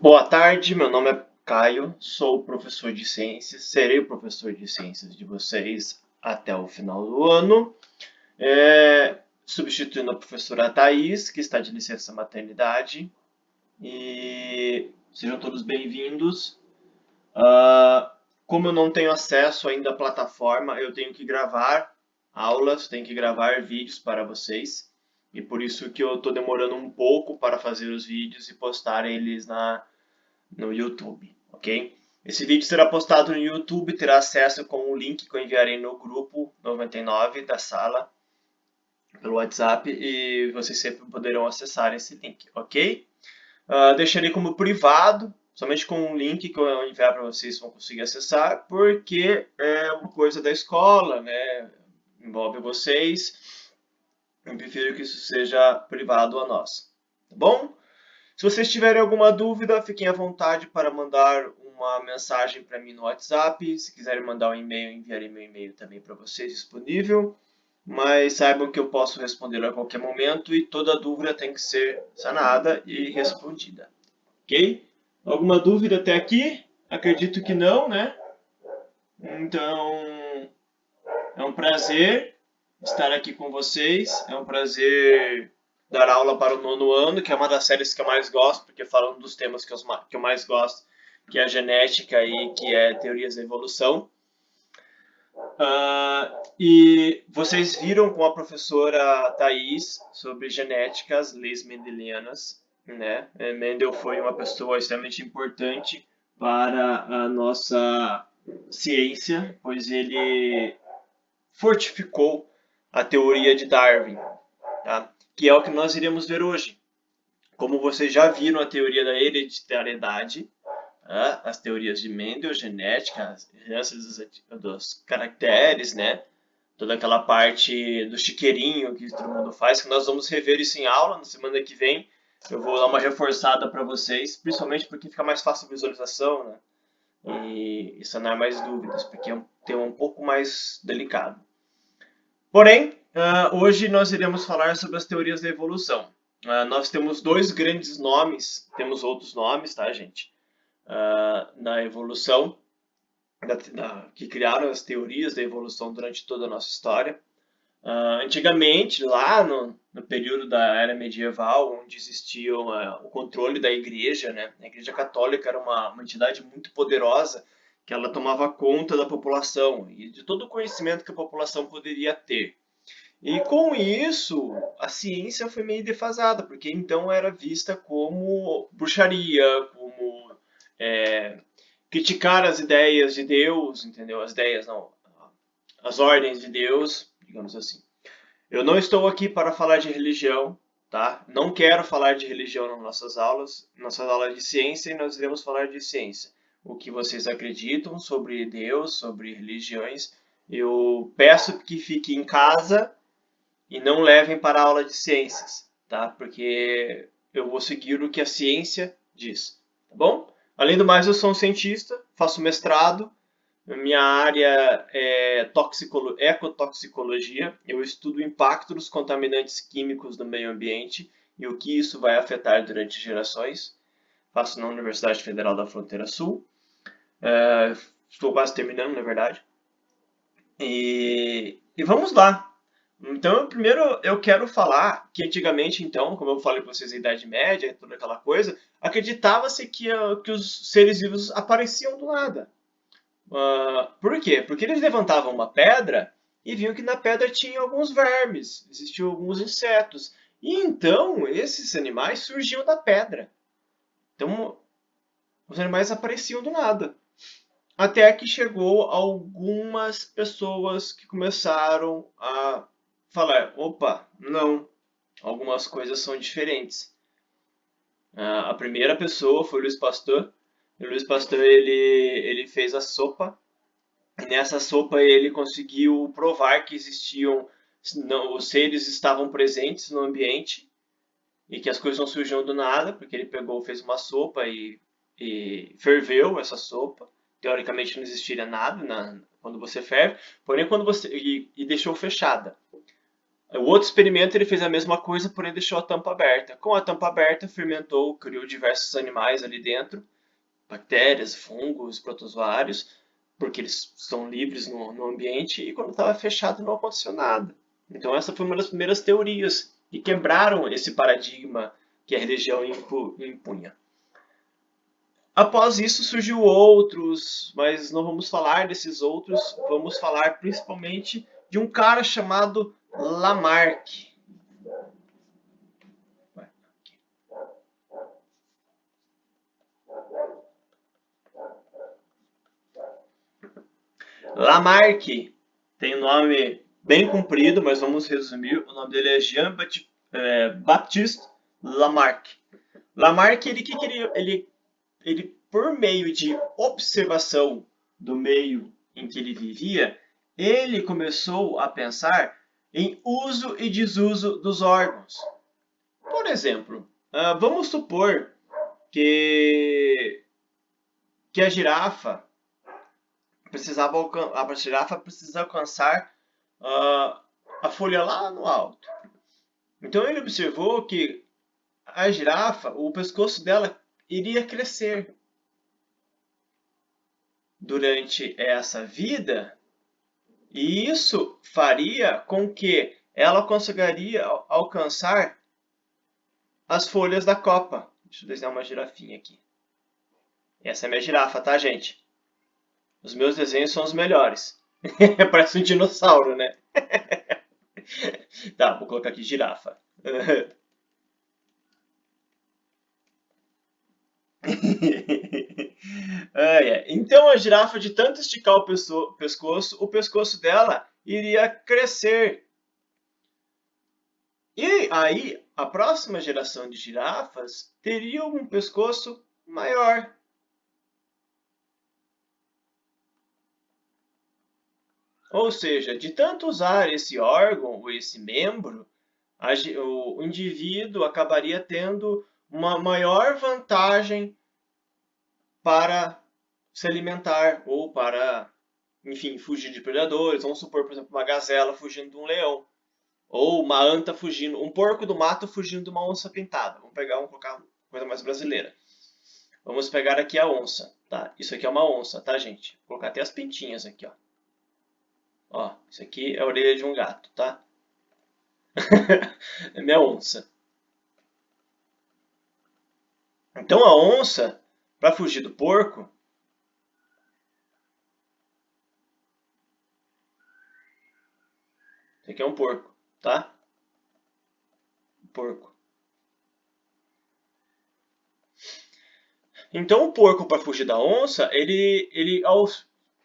Boa tarde, meu nome é Caio, sou professor de ciências, serei o professor de ciências de vocês até o final do ano, substituindo a professora Thais, que está de licença maternidade, e sejam todos bem-vindos. Como eu não tenho acesso ainda à plataforma, eu tenho que gravar aulas, tenho que gravar vídeos para vocês, e por isso que eu estou demorando um pouco para fazer os vídeos e postar eles no YouTube, ok? Esse vídeo será postado no YouTube, terá acesso com o link que eu enviarei no grupo 99 da sala, pelo WhatsApp, e vocês sempre poderão acessar esse link, ok? Deixarei como privado, somente com um link que eu enviar para vocês vão conseguir acessar, porque é uma coisa da escola, né? Envolve vocês, eu prefiro que isso seja privado a nós, tá bom? Se vocês tiverem alguma dúvida, fiquem à vontade para mandar uma mensagem para mim no WhatsApp. Se quiserem mandar um e-mail, enviarei meu e-mail também para vocês disponível. Mas saibam que eu posso responder a qualquer momento e toda dúvida tem que ser sanada e respondida. Ok? Alguma dúvida até aqui? Acredito que não, né? Então, é um prazer estar aqui com vocês. É um prazer dar aula para o nono ano, que é uma das séries que eu mais gosto, porque falam dos temas que eu mais gosto, que é a genética e que é teorias da evolução. E vocês viram com a professora Thais sobre genética, as leis mendelianas, né? Mendel foi uma pessoa extremamente importante para a nossa ciência, pois ele fortificou a teoria de Darwin, tá? Que é o que nós iremos ver hoje. Como vocês já viram a teoria da hereditariedade, tá? As teorias de Mendel, genética, as heranças dos caracteres, né? Toda aquela parte do chiqueirinho que todo mundo faz, que nós vamos rever isso em aula na semana que vem. Eu vou dar uma reforçada para vocês, principalmente porque fica mais fácil a visualização, né? E sanar mais dúvidas, porque é um tema um pouco mais delicado. Porém, hoje nós iremos falar sobre as teorias da evolução. Nós temos dois grandes nomes, temos outros nomes, tá, gente? Na evolução, que criaram as teorias da evolução durante toda a nossa história. Antigamente, lá no período da era medieval, onde existia o controle da igreja, né? A igreja católica era uma entidade muito poderosa que ela tomava conta da população e de todo o conhecimento que a população poderia ter. E com isso, a ciência foi meio defasada, porque então era vista como bruxaria, como é, criticar as ideias de Deus, entendeu? As ideias, não, as ordens de Deus, digamos assim. Eu não estou aqui para falar de religião, tá? Não quero falar de religião nas nossas aulas de ciência, e nós iremos falar de ciência. O que vocês acreditam sobre Deus, sobre religiões. Eu peço que fiquem em casa e não levem para a aula de ciências, tá? Porque eu vou seguir o que a ciência diz, tá bom? Além do mais, eu sou um cientista, faço mestrado, minha área é ecotoxicologia, eu estudo o impacto dos contaminantes químicos no meio ambiente e o que isso vai afetar durante gerações. Faço na Universidade Federal da Fronteira Sul, estou quase terminando, na verdade. E vamos lá. Então, primeiro eu quero falar que antigamente, então, como eu falei para vocês, a Idade Média, toda aquela coisa, acreditava-se que os seres vivos apareciam do nada. Por quê? Porque eles levantavam uma pedra e viam que na pedra tinha alguns vermes, existiam alguns insetos. E então esses animais surgiam da pedra. Então os animais apareciam do nada. Até que chegou algumas pessoas que começaram a falar: opa, não, algumas coisas são diferentes. A primeira pessoa foi o Louis Pasteur. O Louis Pasteur ele fez a sopa. E nessa sopa ele conseguiu provar que existiam, os seres estavam presentes no ambiente e que as coisas não surgiam do nada, porque ele pegou, fez uma sopa e ferveu essa sopa. Teoricamente não existiria nada quando você ferve, porém quando você e deixou fechada. O outro experimento ele fez a mesma coisa, porém deixou a tampa aberta. Com a tampa aberta, fermentou, criou diversos animais ali dentro, bactérias, fungos, protozoários, porque eles estão livres no ambiente, e quando estava fechado não aconteceu nada. Então essa foi uma das primeiras teorias que quebraram esse paradigma que a religião impunha. Após isso surgiu outros, mas não vamos falar desses outros, vamos falar principalmente de um cara chamado Lamarck. Lamarck tem um nome bem comprido, mas vamos resumir. O nome dele é Jean-Baptiste Lamarck. Lamarck, ele, por meio de observação do meio em que ele vivia, ele começou a pensar em uso e desuso dos órgãos. Por exemplo, vamos supor que a girafa precisa alcançar a folha lá no alto. Então ele observou que a girafa, o pescoço dela iria crescer durante essa vida, e isso faria com que ela conseguiria alcançar as folhas da copa. Deixa eu desenhar uma girafinha aqui. Essa é a minha girafa, tá, gente? Os meus desenhos são os melhores. Parece um dinossauro, né? Tá, vou colocar aqui girafa. Então a girafa, de tanto esticar o pescoço dela iria crescer. E aí a próxima geração de girafas teria um pescoço maior. Ou seja, de tanto usar esse órgão ou esse membro, o indivíduo acabaria tendo uma maior vantagem para se alimentar ou para, enfim, fugir de predadores. Vamos supor, por exemplo, uma gazela fugindo de um leão. Ou uma anta fugindo, um porco do mato fugindo de uma onça pintada. Vamos colocar uma coisa mais brasileira. Vamos pegar aqui a onça, tá? Isso aqui é uma onça, tá, gente? Vou colocar até as pintinhas aqui, ó. Ó, isso aqui é a orelha de um gato, tá? É minha onça. Então a onça, para fugir do porco, isso aqui é um porco, tá? Porco. Então o porco, para fugir da onça, ele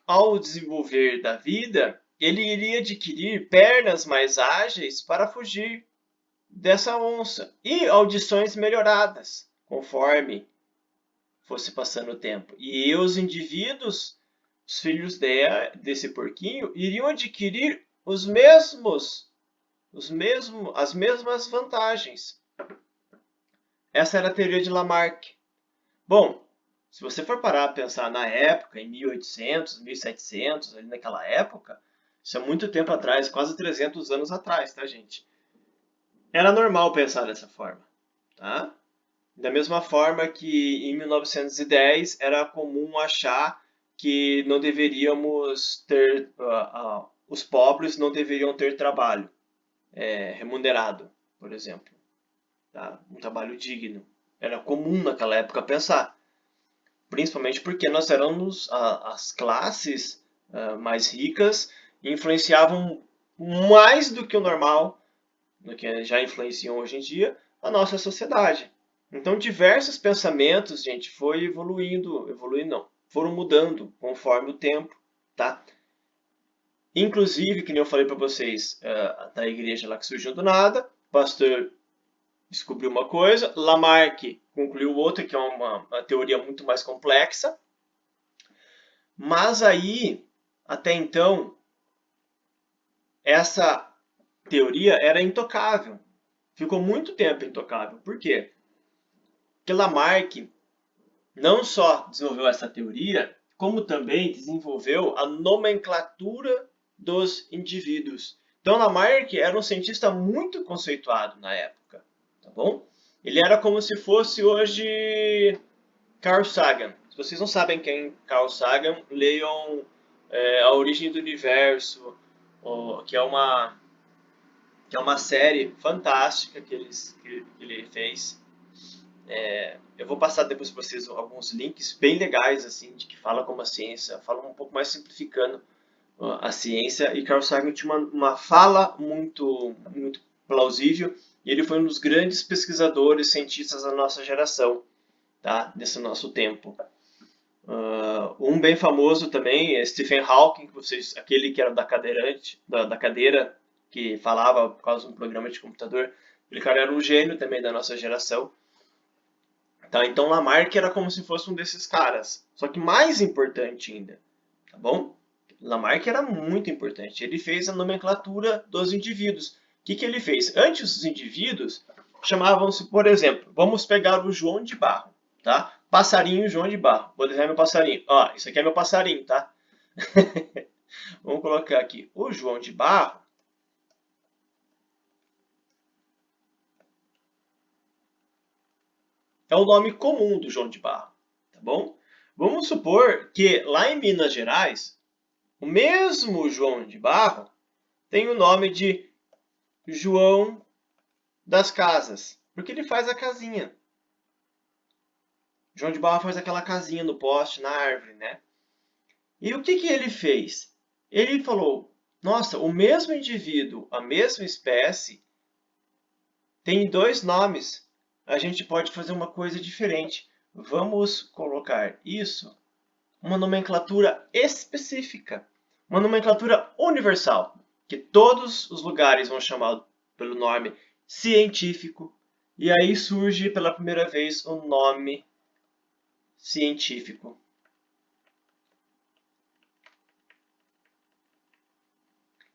ao desenvolver da vida, ele iria adquirir pernas mais ágeis para fugir dessa onça e audições melhoradas conforme fosse passando o tempo. E os indivíduos, os filhos desse porquinho, iriam adquirir as mesmas vantagens. Essa era a teoria de Lamarck. Bom, se você for parar a pensar na época, em 1800, 1700, ali naquela época, isso é muito tempo atrás, quase 300 anos atrás, tá, gente? Era normal pensar dessa forma, tá? Da mesma forma que em 1910 era comum achar que não deveríamos ter, os pobres não deveriam ter trabalho remunerado, por exemplo, tá? Um trabalho digno. Era comum naquela época pensar, principalmente porque nós éramos as classes mais ricas influenciavam mais do que o normal, do que já influenciam hoje em dia, a nossa sociedade. Então, diversos pensamentos, gente, foram mudando conforme o tempo, tá? Inclusive, que nem eu falei para vocês, da igreja lá que surgiu do nada, Pasteur descobriu uma coisa, Lamarck concluiu outra, que é uma teoria muito mais complexa. Mas aí, até então, essa teoria era intocável. Ficou muito tempo intocável. Por quê? Porque Lamarck não só desenvolveu essa teoria, como também desenvolveu a nomenclatura dos indivíduos. Então, Lamarck era um cientista muito conceituado na época, tá bom? Ele era como se fosse hoje Carl Sagan. Se vocês não sabem quem é Carl Sagan, leiam A Origem do Universo, que é uma série fantástica que ele fez. Eu vou passar depois para vocês alguns links bem legais, assim, de que fala como a ciência, fala um pouco mais simplificando a ciência. E Carl Sagan tinha uma fala muito plausível, e ele foi um dos grandes pesquisadores, cientistas da nossa geração, tá? Desse nosso tempo. Um bem famoso também é Stephen Hawking, aquele que era da cadeira, que falava por causa de um programa de computador. Ele, cara, era um gênio também da nossa geração. Tá? Então Lamarck era como se fosse um desses caras. Só que mais importante ainda, tá bom? Lamarck era muito importante. Ele fez a nomenclatura dos indivíduos. O que ele fez? Antes, os indivíduos chamavam-se, por exemplo, vamos pegar o João de Barro, tá? Passarinho João de Barro. Vou desenhar meu passarinho. Ó, isso aqui é meu passarinho, tá? Vamos colocar aqui o João de Barro. É o nome comum do João de Barro, tá bom? Vamos supor que lá em Minas Gerais, o mesmo João de Barro tem o nome de João das Casas, porque ele faz a casinha. João de Barro faz aquela casinha no poste, na árvore, né? E o que ele fez? Ele falou, nossa, o mesmo indivíduo, a mesma espécie, tem dois nomes. A gente pode fazer uma coisa diferente. Vamos colocar isso uma nomenclatura específica, uma nomenclatura universal, que todos os lugares vão chamar pelo nome científico. E aí surge pela primeira vez o nome científico.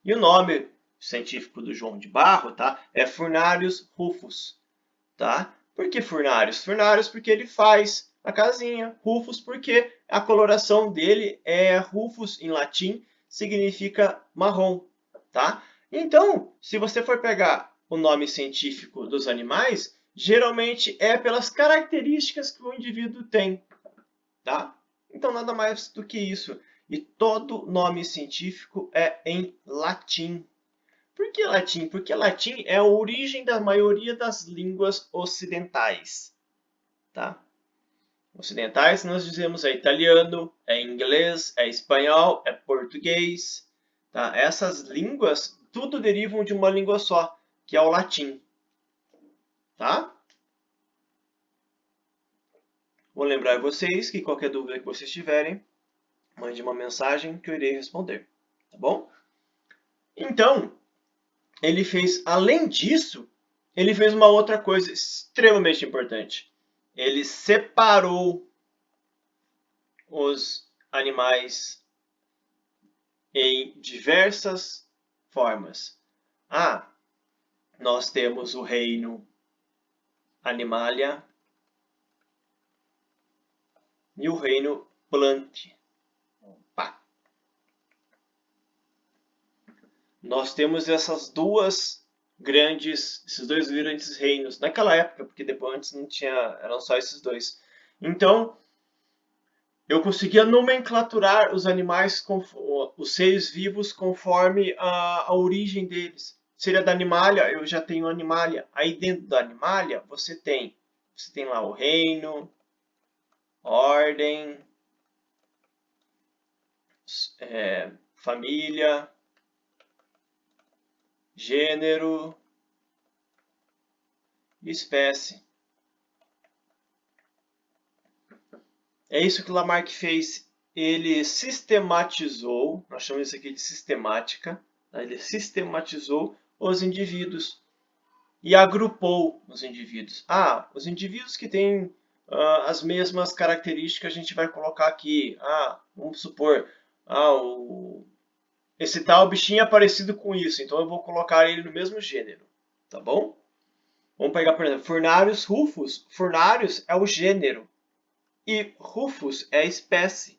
E o nome científico do João de Barro, tá? É Furnarius rufus, tá? Por que Furnarius? Furnarius porque ele faz a casinha. Rufus porque a coloração dele é rufus em latim, significa marrom, tá? Então, se você for pegar o nome científico dos animais, geralmente é pelas características que o indivíduo tem, tá? Então, nada mais do que isso. E todo nome científico é em latim. Por que latim? Porque latim é a origem da maioria das línguas ocidentais, tá? Ocidentais nós dizemos é italiano, é inglês, é espanhol, é português, tá? Essas línguas tudo derivam de uma língua só, que é o latim, tá? Vou lembrar vocês que qualquer dúvida que vocês tiverem, mande uma mensagem que eu irei responder, tá bom? Então, ele fez, além disso, ele fez uma outra coisa extremamente importante. Ele separou os animais em diversas formas. Nós temos o reino Animalia e o reino Plant. Nós temos esses dois grandes reinos naquela época, porque depois antes não tinha, eram só esses dois. Então, eu conseguia nomenclaturar os animais, os seres vivos, conforme a origem deles. Seria da Animalia, eu já tenho Animalia. Aí dentro da Animalia, você tem lá o reino, ordem, família, gênero e espécie. É isso que Lamarck fez. Ele sistematizou, nós chamamos isso aqui de sistemática, tá? Ele sistematizou os indivíduos e agrupou os indivíduos. Os indivíduos que têm as mesmas características a gente vai colocar aqui. Vamos supor, esse tal bichinho é parecido com isso, então eu vou colocar ele no mesmo gênero, tá bom? Vamos pegar, por exemplo, Furnarius rufus. Furnarius é o gênero e Rufus é a espécie.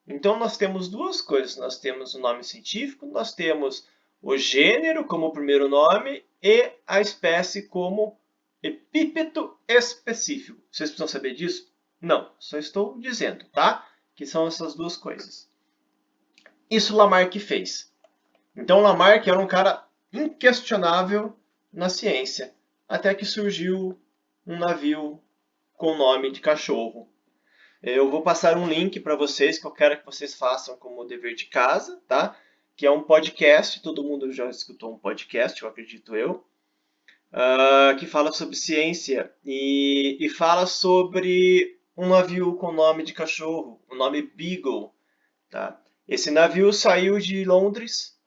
Então nós temos duas coisas. Nós temos o nome científico, nós temos o gênero como primeiro nome e a espécie como epíteto específico. Vocês precisam saber disso? Não, só estou dizendo, tá? Que são essas duas coisas. Isso Lamarck fez. Então Lamarck era um cara inquestionável na ciência, até que surgiu um navio com o nome de cachorro. Eu vou passar um link para vocês que eu quero que vocês façam como dever de casa, tá? Que é um podcast, todo mundo já escutou um podcast, eu acredito eu, que fala sobre ciência e fala sobre um navio com o nome de cachorro, o nome Beagle, tá? Esse navio saiu de Londres,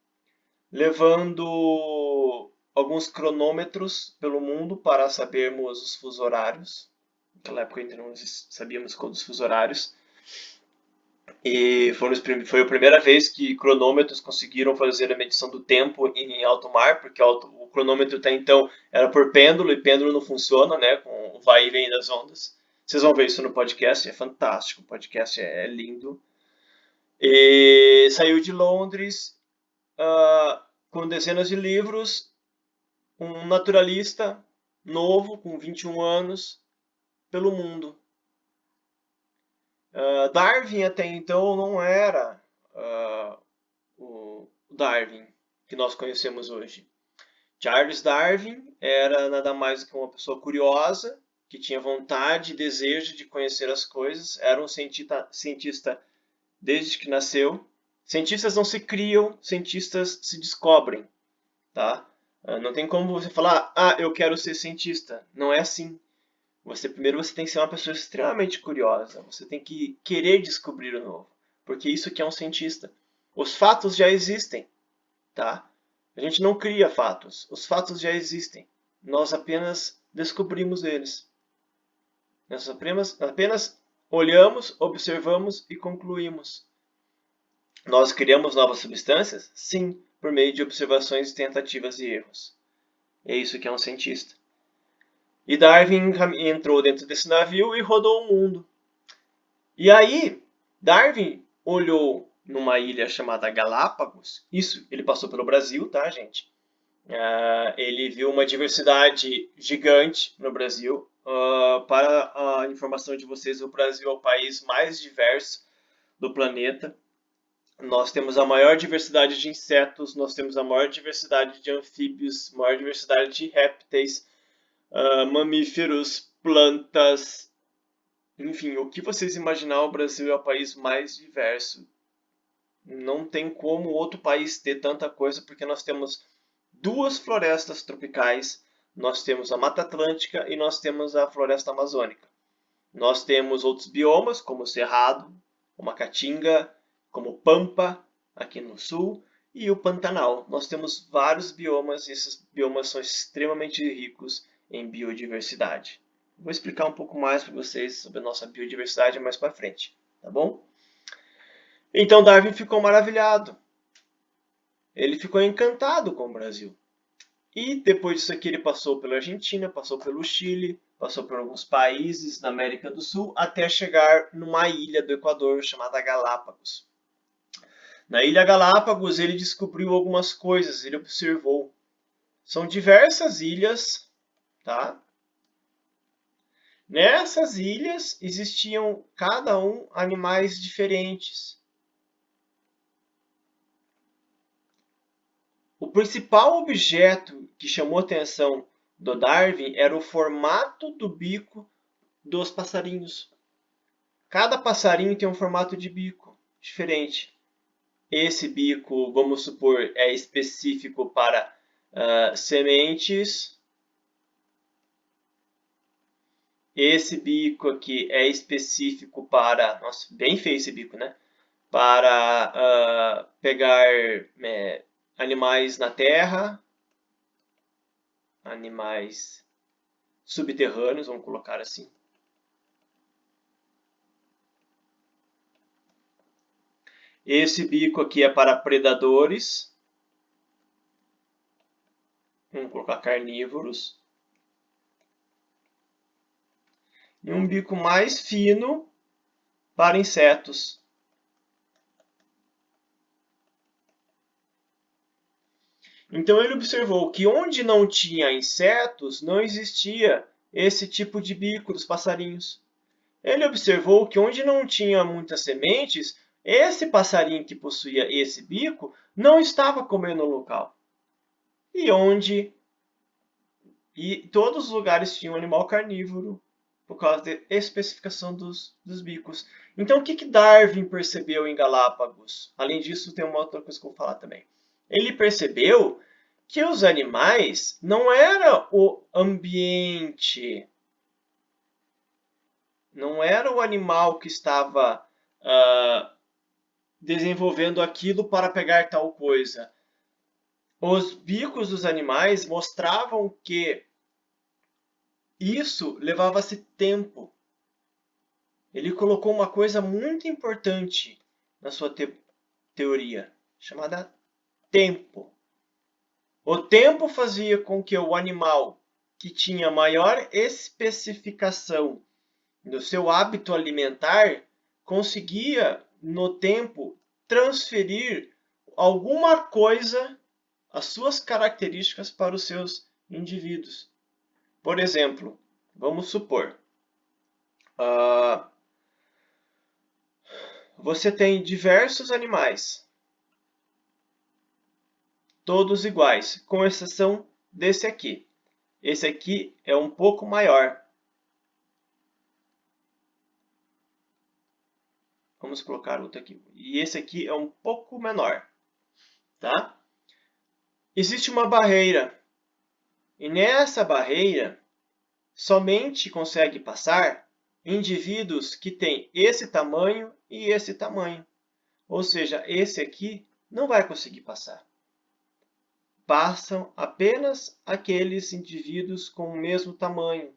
levando alguns cronômetros pelo mundo para sabermos os fusos horários. Naquela época ainda não sabíamos quantos fusos horários. E foi a primeira vez que cronômetros conseguiram fazer a medição do tempo em alto mar, porque o cronômetro até então era por pêndulo, e pêndulo não funciona, né, com o vai e vem das ondas. Vocês vão ver isso no podcast, é fantástico, o podcast é lindo. E saiu de Londres com dezenas de livros, um naturalista novo, com 21 anos, pelo mundo. Darwin até então não era o Darwin que nós conhecemos hoje. Charles Darwin era nada mais do que uma pessoa curiosa, que tinha vontade e desejo de conhecer as coisas, era um cientista desde que nasceu. Cientistas não se criam, cientistas se descobrem, tá? Não tem como você falar, eu quero ser cientista. Não é assim. Primeiro você tem que ser uma pessoa extremamente curiosa. Você tem que querer descobrir o novo, porque isso que é um cientista. Os fatos já existem, tá? A gente não cria fatos. Os fatos já existem. Nós apenas descobrimos eles. Nós apenas olhamos, observamos e concluímos. Nós criamos novas substâncias? Sim, por meio de observações, tentativas e erros. É isso que é um cientista. E Darwin entrou dentro desse navio e rodou o mundo. E aí, Darwin olhou numa ilha chamada Galápagos. Isso, ele passou pelo Brasil, tá, gente? Ele viu uma diversidade gigante no Brasil. Para a informação de vocês, o Brasil é o país mais diverso do planeta. Nós temos a maior diversidade de insetos, nós temos a maior diversidade de anfíbios, maior diversidade de répteis, mamíferos, plantas, enfim, o que vocês imaginar, o Brasil é o país mais diverso. Não tem como outro país ter tanta coisa, porque nós temos 2 florestas tropicais, nós temos a Mata Atlântica e nós temos a Floresta Amazônica. Nós temos outros biomas, como o Cerrado, como a Caatinga, como o Pampa, aqui no sul, e o Pantanal. Nós temos vários biomas e esses biomas são extremamente ricos em biodiversidade. Vou explicar um pouco mais para vocês sobre a nossa biodiversidade mais para frente, tá bom? Então Darwin ficou maravilhado. Ele ficou encantado com o Brasil. E depois disso aqui ele passou pela Argentina, passou pelo Chile, passou por alguns países da América do Sul, até chegar numa ilha do Equador chamada Galápagos. Na ilha Galápagos ele descobriu algumas coisas, ele observou. São diversas ilhas, tá? Nessas ilhas existiam cada um animais diferentes. O principal objeto que chamou a atenção do Darwin era o formato do bico dos passarinhos. Cada passarinho tem um formato de bico diferente. Esse bico, vamos supor, é específico para sementes. Esse bico aqui é específico para... Nossa, bem feio esse bico, né? Para pegar animais na terra, animais subterrâneos, vamos colocar assim. Esse bico aqui é para predadores. Vamos colocar carnívoros. E um bico mais fino para insetos. Então ele observou que onde não tinha insetos, não existia esse tipo de bico dos passarinhos. Ele observou que onde não tinha muitas sementes, esse passarinho que possuía esse bico não estava comendo no local. E todos os lugares tinham animal carnívoro por causa da especificação dos bicos. Então, o que Darwin percebeu em Galápagos? Além disso, tem uma outra coisa que eu vou falar também. Ele percebeu que os animais não era o ambiente, não era o animal que estava desenvolvendo aquilo para pegar tal coisa. Os bicos dos animais mostravam que isso levava-se tempo. Ele colocou uma coisa muito importante na sua teoria, chamada tempo. O tempo fazia com que o animal que tinha maior especificação no seu hábito alimentar conseguia, no tempo, transferir alguma coisa, as suas características, para os seus indivíduos. Por exemplo, vamos supor, você tem diversos animais, todos iguais, com exceção desse aqui. Esse aqui é um pouco maior. Vamos colocar outro aqui. E esse aqui é um pouco menor. Tá? Existe uma barreira. E nessa barreira, somente consegue passar indivíduos que têm esse tamanho e esse tamanho. Ou seja, esse aqui não vai conseguir passar. Passam apenas aqueles indivíduos com o mesmo tamanho.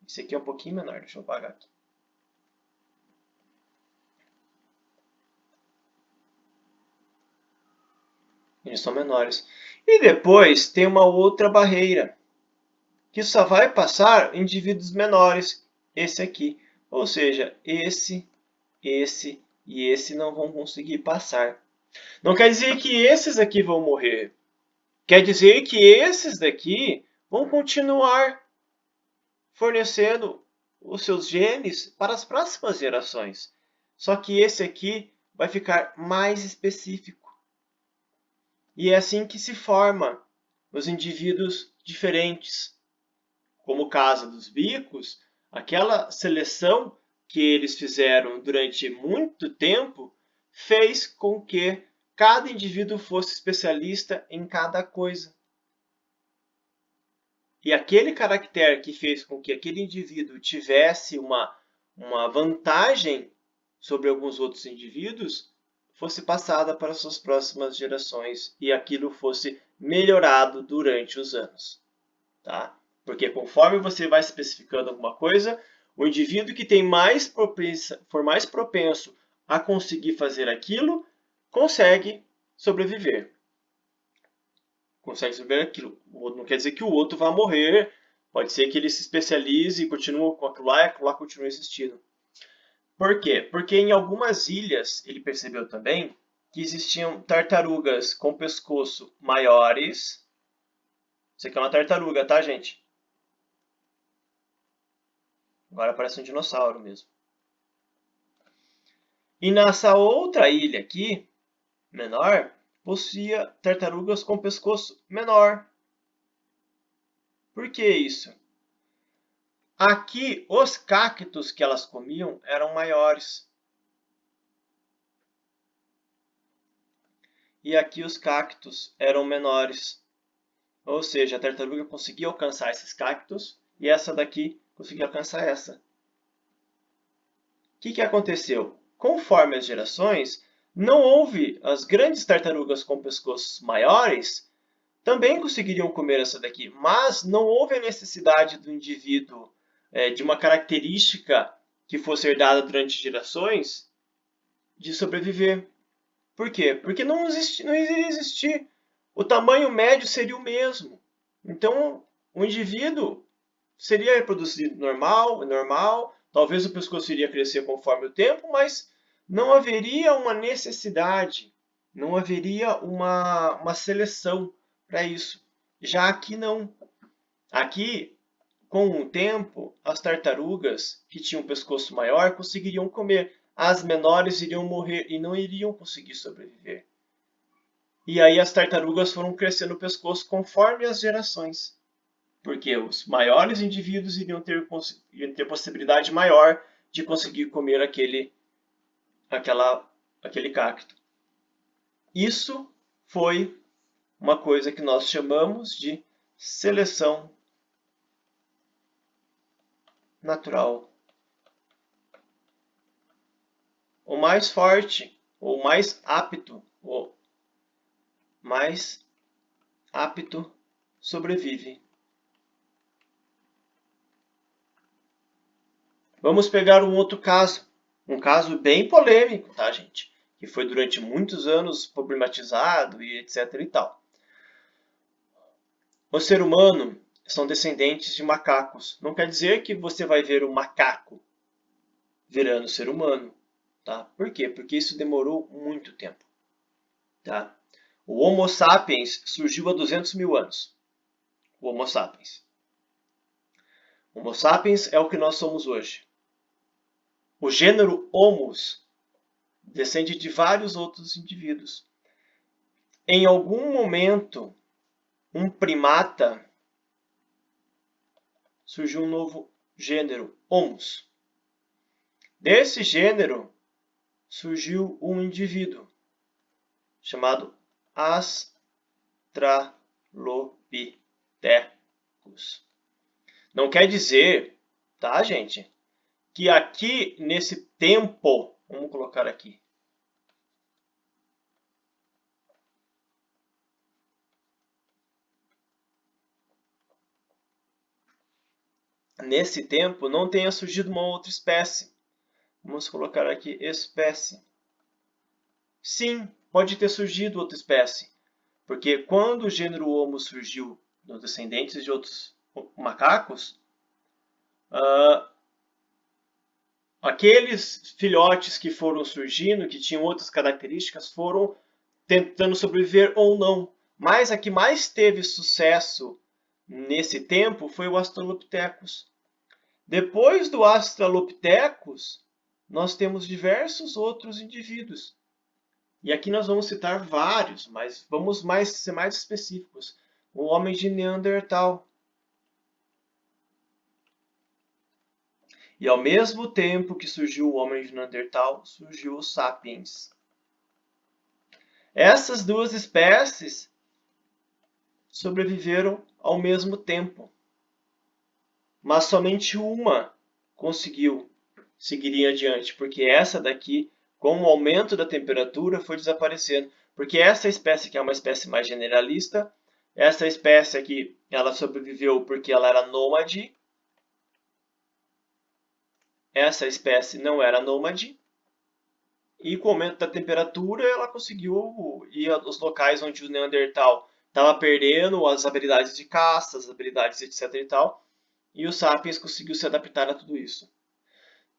Esse aqui é um pouquinho menor, deixa eu apagar aqui. Eles são menores. E depois tem uma outra barreira, que só vai passar indivíduos menores, esse aqui. Ou seja, esse e esse não vão conseguir passar. Não quer dizer que esses aqui vão morrer. Quer dizer que esses daqui vão continuar fornecendo os seus genes para as próximas gerações. Só que esse aqui vai ficar mais específico. E é assim que se forma os indivíduos diferentes. Como o caso dos bicos, aquela seleção que eles fizeram durante muito tempo fez com que cada indivíduo fosse especialista em cada coisa. E aquele caractere que fez com que aquele indivíduo tivesse uma vantagem sobre alguns outros indivíduos fosse passada para suas próximas gerações e aquilo fosse melhorado durante os anos. Tá? Porque conforme você vai especificando alguma coisa, o indivíduo que tem for mais propenso a conseguir fazer aquilo, consegue sobreviver. Consegue sobreviver aquilo. Não quer dizer que o outro vá morrer. Pode ser que ele se especialize e continue com aquilo lá e aquilo lá continue existindo. Por quê? Porque em algumas ilhas, ele percebeu também que existiam tartarugas com pescoço maiores. Isso aqui é uma tartaruga, tá, gente? Agora parece um dinossauro mesmo. E nessa outra ilha aqui, menor, possuía tartarugas com pescoço menor. Por que isso? Aqui, os cactos que elas comiam eram maiores. E aqui os cactos eram menores. Ou seja, a tartaruga conseguia alcançar esses cactos e essa daqui conseguia alcançar essa. O que aconteceu? Conforme as gerações, não houve as grandes tartarugas com pescoços maiores também conseguiriam comer essa daqui, mas não houve a necessidade do indivíduo de uma característica que fosse herdada durante gerações de sobreviver. Por quê? Porque não iria existir. O tamanho médio seria o mesmo. Então, o indivíduo seria reproduzido normal, talvez o pescoço iria crescer conforme o tempo, mas não haveria uma necessidade Não haveria uma seleção para isso. Já aqui não. Aqui, com o tempo, as tartarugas que tinham um pescoço maior conseguiriam comer. As menores iriam morrer e não iriam conseguir sobreviver. E aí as tartarugas foram crescendo o pescoço conforme as gerações. Porque os maiores indivíduos iriam ter possibilidade maior de conseguir comer aquele cacto. Isso foi uma coisa que nós chamamos de seleção natural. O mais forte, ou mais apto sobrevive. Vamos pegar um outro caso, um caso bem polêmico, tá, gente? Que foi durante muitos anos problematizado e etc e tal. O ser humano são descendentes de macacos. Não quer dizer que você vai ver um macaco virando ser humano, tá? Por quê? Porque isso demorou muito tempo, tá? O Homo sapiens surgiu há 200 mil anos. O Homo sapiens. O Homo sapiens é o que nós somos hoje. O gênero Homus descende de vários outros indivíduos. Em algum momento, um primata surgiu um novo gênero, Homus. Desse gênero surgiu um indivíduo chamado Australopithecus. Não quer dizer, tá, gente, que aqui nesse tempo, vamos colocar aqui, nesse tempo não tenha surgido uma outra espécie. Vamos colocar aqui espécie. Sim, pode ter surgido outra espécie, porque quando o gênero Homo surgiu nos descendentes de outros macacos, aqueles filhotes que foram surgindo, que tinham outras características, foram tentando sobreviver ou não. Mas a que mais teve sucesso nesse tempo foi o Australopithecus. Depois do Australopithecus, nós temos diversos outros indivíduos. E aqui nós vamos citar vários, mas vamos ser mais específicos. O homem de Neandertal. E ao mesmo tempo que surgiu o homem de Neandertal, surgiu o Sapiens. Essas duas espécies sobreviveram ao mesmo tempo. Mas somente uma conseguiu seguir adiante, porque essa daqui, com o aumento da temperatura, foi desaparecendo. Porque essa espécie que é uma espécie mais generalista, essa espécie aqui, ela sobreviveu porque ela era nômade. Essa espécie não era nômade. E com o aumento da temperatura, ela conseguiu ir aos locais onde o Neandertal estava perdendo as habilidades de caça, as habilidades etc e tal. E o Sapiens conseguiu se adaptar a tudo isso.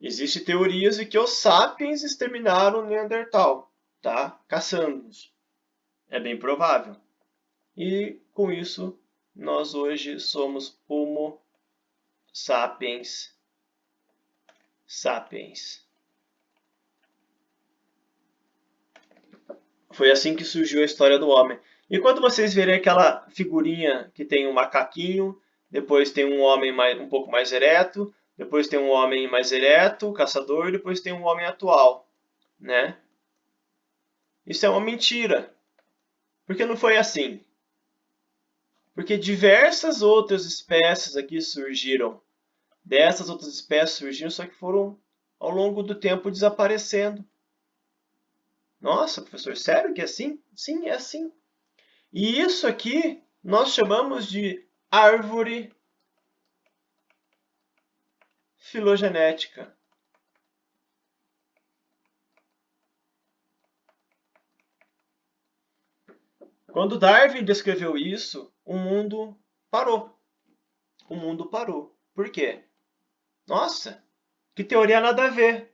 Existem teorias de que os Sapiens exterminaram o Neandertal, tá? Caçando-os. É bem provável. E com isso, nós hoje somos Homo sapiens sapiens. Foi assim que surgiu a história do homem. E quando vocês verem aquela figurinha que tem um macaquinho, depois tem um homem um pouco mais ereto, depois tem um homem mais ereto, caçador, e depois tem um homem atual, né? Isso é uma mentira. Porque não foi assim. Porque diversas outras espécies aqui surgiram. Dessas outras espécies surgiram, só que foram ao longo do tempo desaparecendo. Nossa, professor, sério que é assim? Sim, é assim. E isso aqui nós chamamos de árvore filogenética. Quando Darwin descreveu isso, o mundo parou. O mundo parou. Por quê? Nossa, que teoria nada a ver.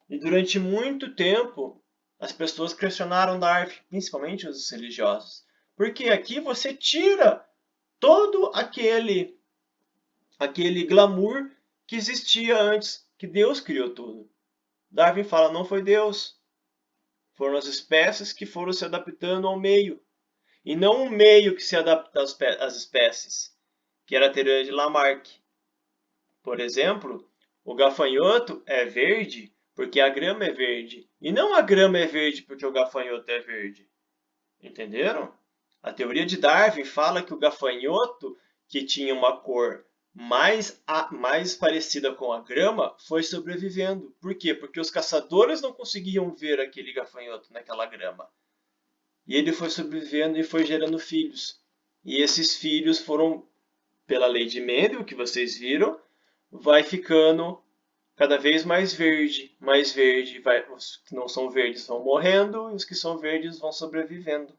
E durante muito tempo, as pessoas questionaram Darwin, principalmente os religiosos. Porque aqui você tira todo aquele glamour que existia antes, que Deus criou tudo. Darwin fala, não foi Deus, foram as espécies que foram se adaptando ao meio. E não o meio que se adapta às espécies, que era a teoria de Lamarck. Por exemplo, o gafanhoto é verde porque a grama é verde. E não a grama é verde porque o gafanhoto é verde. Entenderam? A teoria de Darwin fala que o gafanhoto, que tinha uma cor mais parecida com a grama, foi sobrevivendo. Por quê? Porque os caçadores não conseguiam ver aquele gafanhoto naquela grama. E ele foi sobrevivendo e foi gerando filhos. E esses filhos foram, pela lei de Mendel, que vocês viram, vai ficando cada vez mais verde, mais verde. Os que não são verdes vão morrendo e os que são verdes vão sobrevivendo.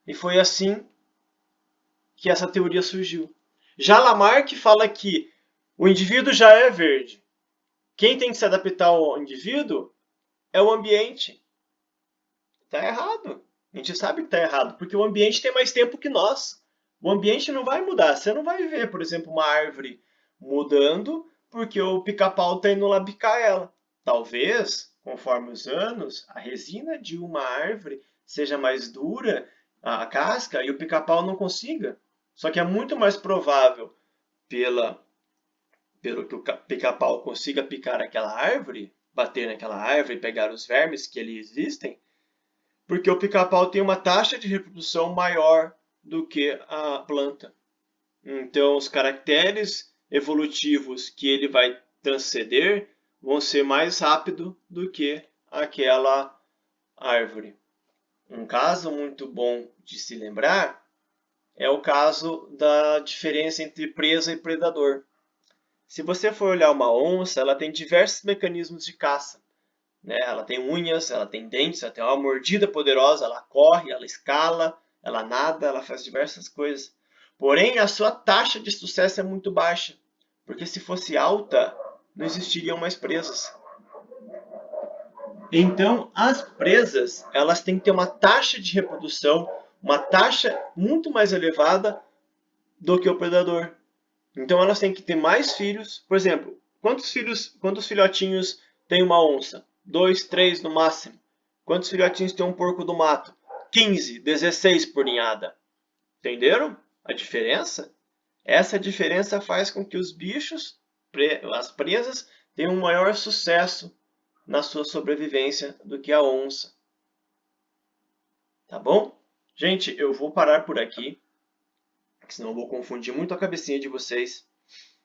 E foi assim que essa teoria surgiu. Já Lamarck fala que o indivíduo já é verde. Quem tem que se adaptar ao indivíduo é o ambiente. Está errado. A gente sabe que está errado, porque o ambiente tem mais tempo que nós. O ambiente não vai mudar. Você não vai ver, por exemplo, uma árvore mudando porque o pica-pau está indo lá picar ela. Talvez, conforme os anos, a resina de uma árvore seja mais dura, a casca, e o pica-pau não consiga. Só que é muito mais provável, pelo que o pica-pau consiga picar aquela árvore, bater naquela árvore e pegar os vermes que ali existem, porque o pica-pau tem uma taxa de reprodução maior do que a planta. Então, os caracteres evolutivos que ele vai transcender vão ser mais rápido do que aquela árvore. Um caso muito bom de se lembrar é o caso da diferença entre presa e predador. Se você for olhar uma onça, ela tem diversos mecanismos de caça. Ela tem unhas, ela tem dentes, ela tem uma mordida poderosa, ela corre, ela escala, ela nada, ela faz diversas coisas. Porém, a sua taxa de sucesso é muito baixa, porque se fosse alta, não existiriam mais presas. Então, as presas, elas têm que ter uma taxa de reprodução, uma taxa muito mais elevada do que o predador. Então, elas têm que ter mais filhos. Por exemplo, quantos filhotinhos tem uma onça? 2, 3 no máximo. Quantos filhotinhos tem um porco do mato? 15, 16 por ninhada. Entenderam a diferença? Essa diferença faz com que os bichos, as presas, tenham um maior sucesso na sua sobrevivência do que a onça. Tá bom? Gente, eu vou parar por aqui, senão eu vou confundir muito a cabecinha de vocês.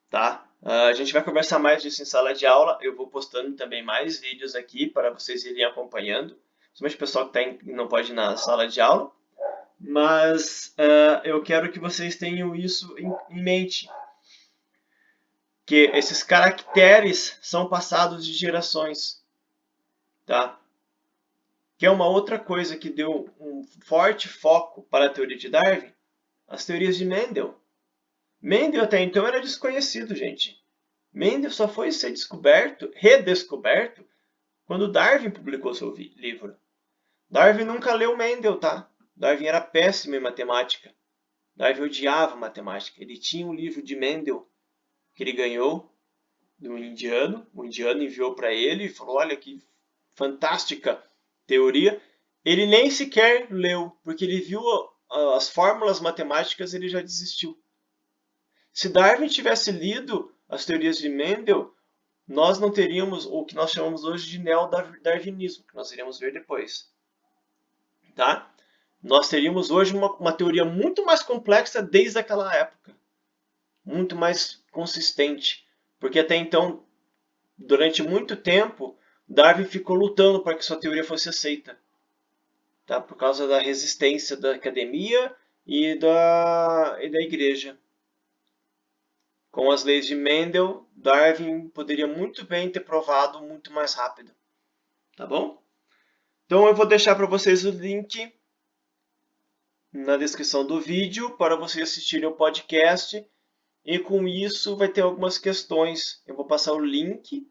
Tá? A gente vai conversar mais disso em sala de aula. Eu vou postando também mais vídeos aqui para vocês irem acompanhando. Principalmente o pessoal que não pode ir na sala de aula. Mas eu quero que vocês tenham isso em mente. Que esses caracteres são passados de gerações. Tá? Que é uma outra coisa que deu um forte foco para a teoria de Darwin. As teorias de Mendel. Mendel até então era desconhecido, gente. Mendel só foi ser redescoberto, quando Darwin publicou seu livro. Darwin nunca leu Mendel, tá? Darwin era péssimo em matemática. Darwin odiava matemática. Ele tinha um livro de Mendel que ele ganhou do indiano. O indiano enviou para ele e falou, olha que fantástica teoria. Ele nem sequer leu, porque ele viu as fórmulas matemáticas e ele já desistiu. Se Darwin tivesse lido as teorias de Mendel, nós não teríamos o que nós chamamos hoje de neodarwinismo, que nós iremos ver depois. Tá? Nós teríamos hoje uma teoria muito mais complexa desde aquela época. Muito mais consistente. Porque até então, durante muito tempo, Darwin ficou lutando para que sua teoria fosse aceita. Tá? Por causa da resistência da academia e da igreja. Com as leis de Mendel, Darwin poderia muito bem ter provado muito mais rápido. Tá bom? Então eu vou deixar para vocês o link na descrição do vídeo para vocês assistirem o podcast. E com isso vai ter algumas questões. Eu vou passar o link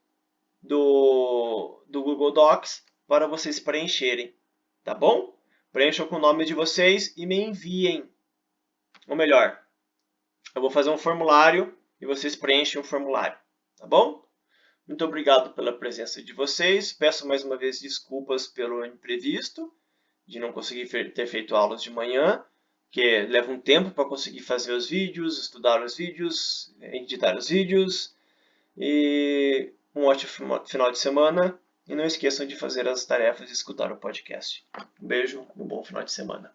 do Google Docs para vocês preencherem, tá bom? Preencham com o nome de vocês e me enviem. Ou melhor, eu vou fazer um formulário e vocês preenchem o formulário, tá bom? Muito obrigado pela presença de vocês. Peço mais uma vez desculpas pelo imprevisto, de não conseguir ter feito aulas de manhã, que leva um tempo para conseguir fazer os vídeos, estudar os vídeos, editar os vídeos. E um ótimo final de semana. E não esqueçam de fazer as tarefas e escutar o podcast. Um beijo e um bom final de semana.